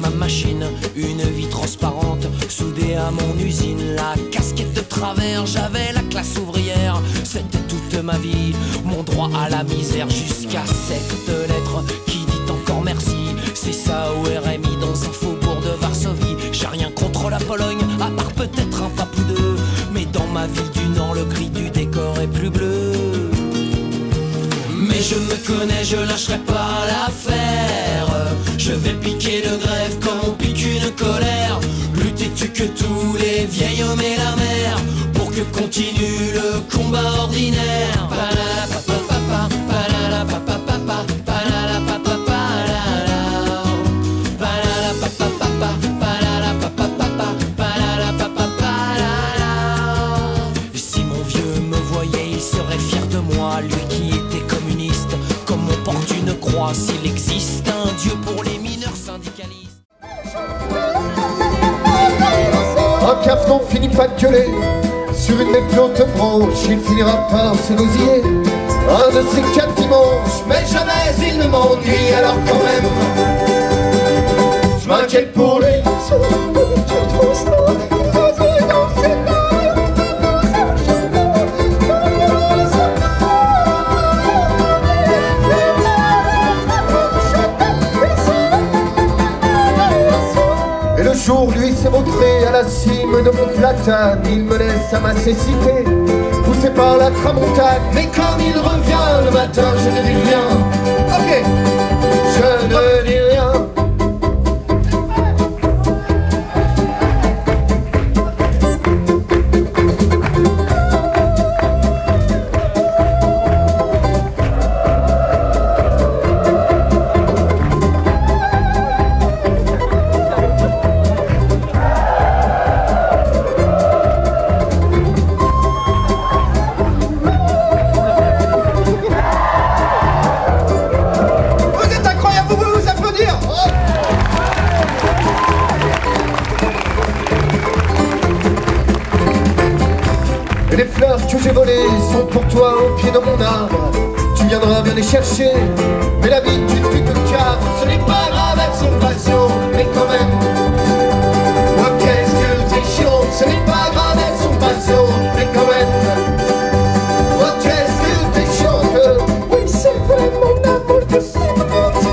Ma machine, une vie transparente soudée à mon usine, la casquette de travers, j'avais la classe ouvrière, c'était toute ma vie, mon droit à la misère, jusqu'à cette lettre qui dit encore merci. C'est ça au RMI dans un faubourg de Varsovie. J'ai rien contre la Pologne, à part peut-être un pape ou deux, mais dans ma ville du Nord, le gris du décor est plus bleu. Mais je me connais, je lâcherai pas l'affaire. Je vais piquer le grève comme on pique une colère. Lutter que tous les vieils hommes et la mer, pour que continue le combat ordinaire. Si mon vieux me voyait, il serait fier de moi, lui qui était communiste, comme on porte une croix. S'il existe un Dieu pour les mineurs syndicalistes. Un cafeton finit pas de gueuler sur une des plus hautes branches, il finira par se nausiller un de ces 4 dimanches, mais jamais il ne m'ennuie. Alors quand même, je m'inquiète pour lui. Et le jour, lui, s'est montré à la cime de mon platane. Il me laisse à ma cécité, poussé par la tramontane. Mais comme il revient le matin, je ne dis rien. Ok, je ne dis rien. Et les fleurs que j'ai volées sont pour toi au pied de mon arbre. Tu viendras bien les chercher, mais la vie tu te carres. Ce n'est pas grave, elles sont patientes, mais quand même. Oh, qu'est-ce que t'es chiant. Ce n'est pas grave, elles sont patientes, mais quand même. Oh, qu'est-ce que t'es chiante. Oui, c'est vrai mon amour que c'est menti.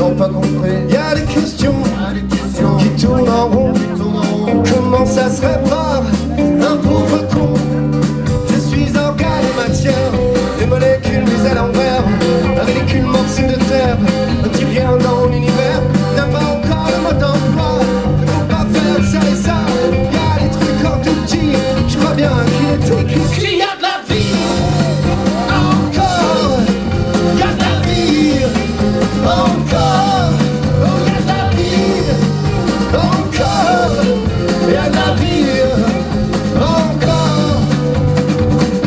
n'ont pas compris. Y a des questions qui tournent en rond. Comment ça se répare un pauvre con? Je suis organe et matière, des molécules mises à l'envers, avec des culs morceaux de terre. Un petit rien dans l'univers n'a pas encore le mode d'emploi. Ne faut pas faire ça et ça. Y a des trucs en tout petit. Je crois bien qu'il est écrit qu'il y a de la vie. Encore, y a de la vie. Encore, oh y a de la vie. Encore, y a de la vie. Encore.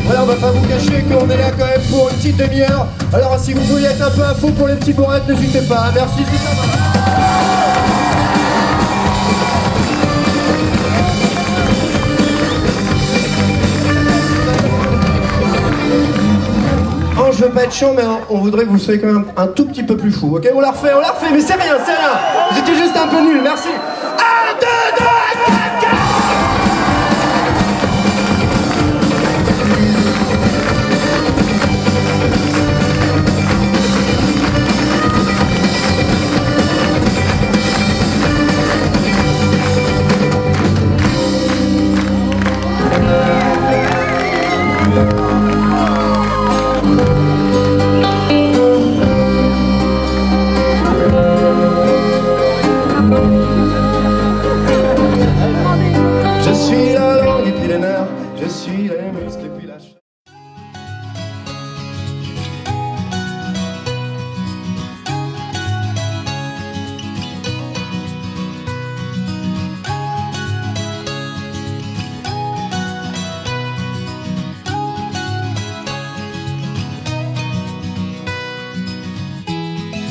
Voilà, on va pas vous cacher qu'on est là quand même pour une petite demi-heure. Alors si vous voulez être un peu à fond pour les petits bourrettes, n'hésitez pas. Merci, c'est ça. Je veux pas être chiant, mais on voudrait que vous soyez quand même un tout petit peu plus fou, ok? On la refait, mais c'est rien, c'est rien. Vous étiez juste un peu nuls, merci. 1, 2, 3, 4, 4. Je suis la langue et puis les nerfs, je suis les muscles et puis la chair.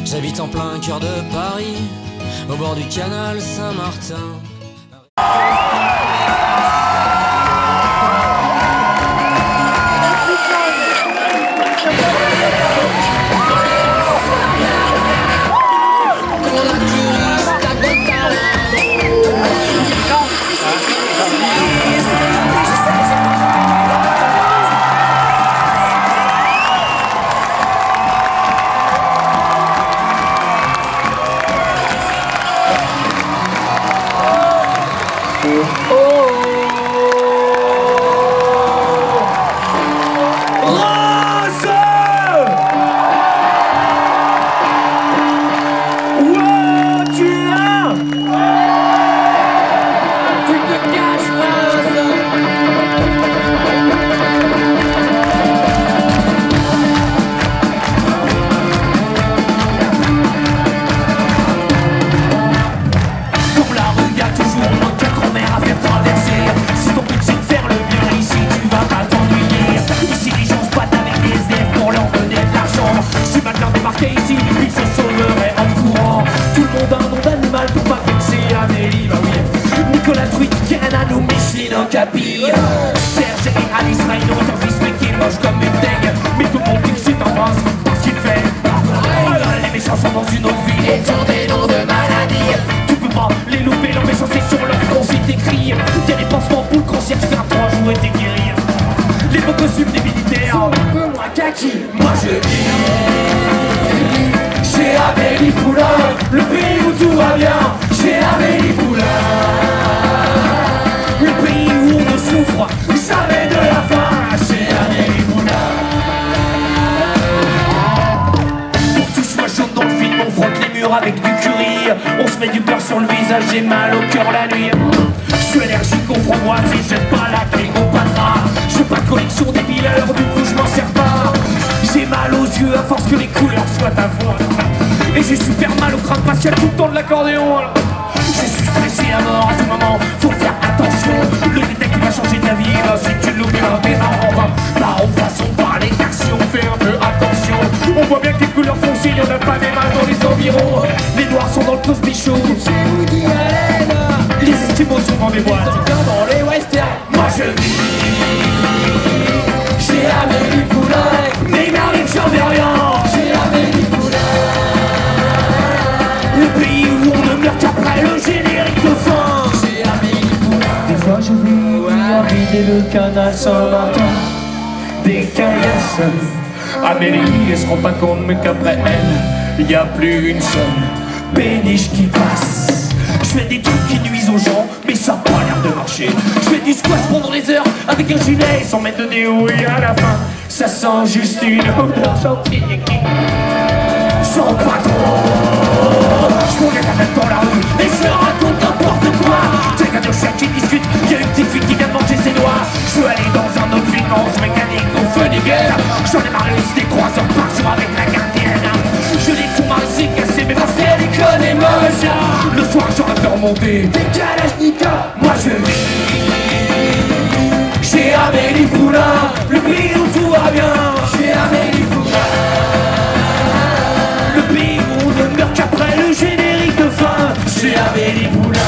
J'habite en plein cœur de Paris, au bord du canal Saint-Martin. Serge et Alice Rayno, ton fils mais qui est moche comme une dingue. Mais tout le monde dit que c'est un prince parce qu'il fait. Les méchants sont dans une autre vie et ont des noms de maladies. Tu peux pas les louper, leur méchanceté sur leur front c'est écrit. Y'a des pansements pour le concierge faire 3 jours et t'es guéri. Les beaux costumes des militaires, un peu moins kaki. Moi je vis chez Amélie Poulain, le pays où tout va bien. Chez Amélie Poulain, le pays où on ne souffre jamais de la faim. Chez Amélie Poulain. Pour tout soit jaune dans le film, on frotte les murs avec du curry. On se met du beurre sur le visage, j'ai mal au cœur la nuit. Je suis allergique aux framboises et j'aime pas la clé au patras. Je veux pas de collection des billeurs, du coup je m'en sers pas. J'ai mal aux yeux à force que les couleurs soient à fond. Et j'ai super mal au crâne parce qu'il y a tout le temps de l'accordéon. Je suis stressé à mort à tout moment, faut faire attention. Le détail qui va changer ta vie, là, si tu l'oublies, t'es marrant. Là, on façon parler car si on fait un peu attention, on voit bien que les couleurs foncées, y'en a pas des mal dans les environs. Les noirs sont dans le Cosby Show, c'est Woody Allen. Les estimaux sont dans des boîtes, dans les westerns. Moi je vis chez Amélie Poulain, mais il m'arrive j'en ai rien. Chez Amélie Poulain, le pays où on ne meurt qu'après le générique de fin. Chez Amélie Poulain. Des fois je vis vider le canal Saint-Martin, des caillasses. Amélie, elle se rend pas compte mais qu'après elle, y a plus une seule péniche qui passe. Je fais des trucs qui nuisent aux gens, mais ça a pas l'air de marcher. Je fais du squash pendant des heures avec un gilet sans mettre de déo, et à la fin ça sent juste une odeur gentille sans patron. Je pourrais la mettre dans la rue et je leur raconte n'importe quoi. C'est qu'un chien qui discute, y'a une petite fille qui vient de manger ses doigts. Je veux aller dans un autre film, mécanique au feu des guerres. J'en ai marre aussi des 3 heures par jour avec la gardienne. Je dis que son mari s'est cassé, mais parce qu'elle est conne et moche. Le soir j'aurais fait remonter des kalachnikovs. Moi je vis chez Amélie Poulain, le pays où tout va bien. Chez Amélie Poulain, le pays où on ne meurt qu'après le générique de fin. Chez Amélie Poulain.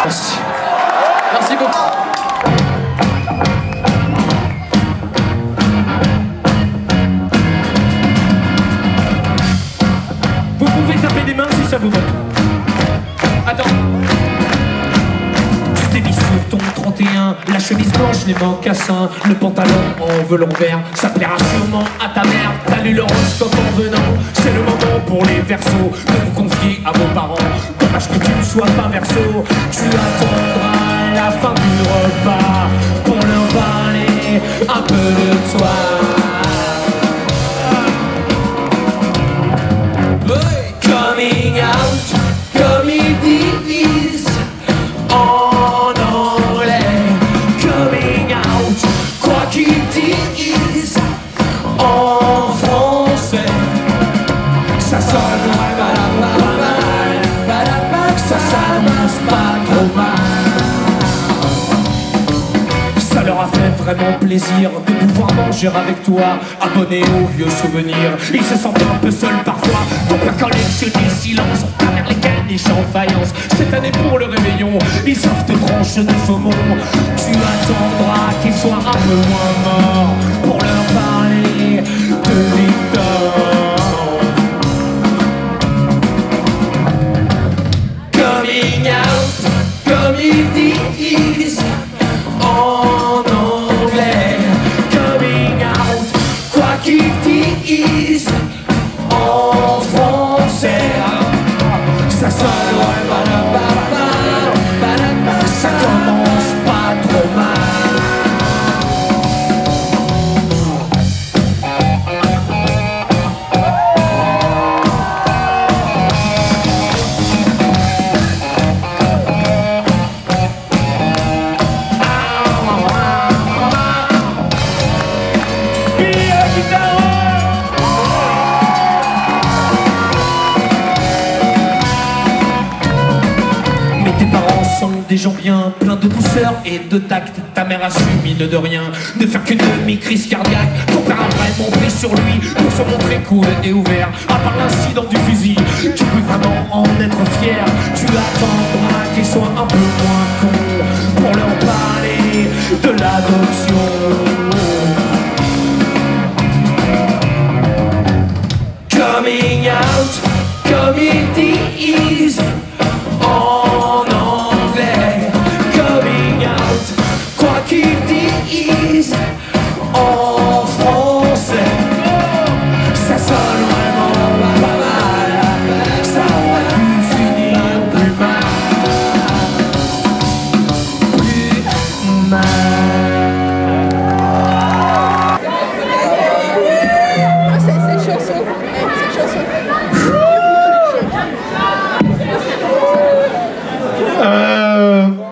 Merci. Merci beaucoup. Vous pouvez taper des mains si ça vous va. Attends. Tu t'es mis sur ton 31, la chemise blanche, les mocassins, le pantalon en velours vert. Ça plaira sûrement à ta mère. T'as lu l'horoscope en venant. C'est le moment pour les versos de vous confier à vos parents. Dommage que tu ne sois pas verso. Tu attendras la fin du repas pour leur parler un peu de toi. Coming out, comme ils disent en anglais. Coming out, quoi qu'ils disent en français. Ça sonne pas mal, ça s'annonce pas trop mal. Ça leur a fait vraiment plaisir de pouvoir manger avec toi, abonné aux vieux souvenirs. Ils se sentent un peu seuls parfois, pour faire collectionner silence, on travers les caniches en faïence. Cette année pour le réveillon, ils offrent des tranches de saumon. Tu attendras qu'ils soient un peu moins morts pour leur parler de Victor. Coming out, comme ils disent en anglais. Coming out, quoi qu'ils disent en français. Ça sonne ça commence pas trop mal. Des gens bien, plein de douceur et de tact. Ta mère a su, mine de rien, de faire qu'une demi-crise cardiaque pour faire un vrai montrer sur lui, pour se montrer cool et ouvert. À part l'incident du fusil, tu peux vraiment en être fier. Tu attendras qu'ils soient un peu moins cons pour leur parler de l'adoption. Coming out, comme ils disent en anglais. Coming out, quoi qu'ils disent en français. Ça sonne vraiment pas mal. Ça aurait pu finir plus mal. Plus mal. Cette chanson.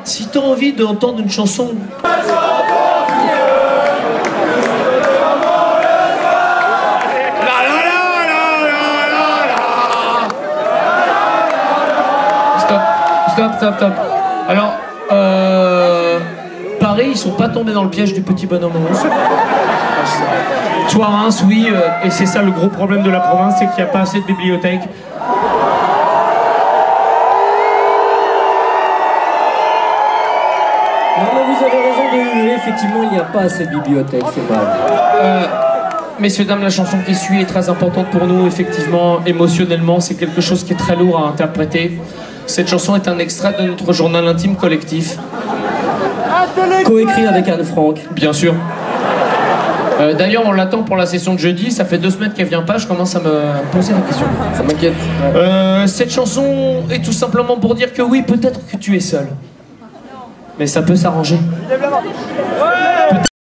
Si t'as envie d'entendre une chanson. Stop. Alors, Paris, ils sont pas tombés dans le piège du petit bonhomme rose. Toi, Reims, oui, et c'est ça le gros problème de la province, c'est qu'il n'y a pas assez de bibliothèques. Non, mais vous avez raison de hurler, effectivement, il n'y a pas assez de bibliothèque, c'est mal. Messieurs, dames, la chanson qui suit est très importante pour nous, effectivement, émotionnellement, c'est quelque chose qui est très lourd à interpréter. Cette chanson est un extrait de notre journal intime collectif. Coécrit avec Anne Frank. Bien sûr. D'ailleurs, on l'attend pour la session de jeudi. Ça fait 2 semaines qu'elle vient pas. Je commence à me poser la question. Ça m'inquiète. Cette chanson est tout simplement pour dire que oui, peut-être que tu es seul. Mais ça peut s'arranger.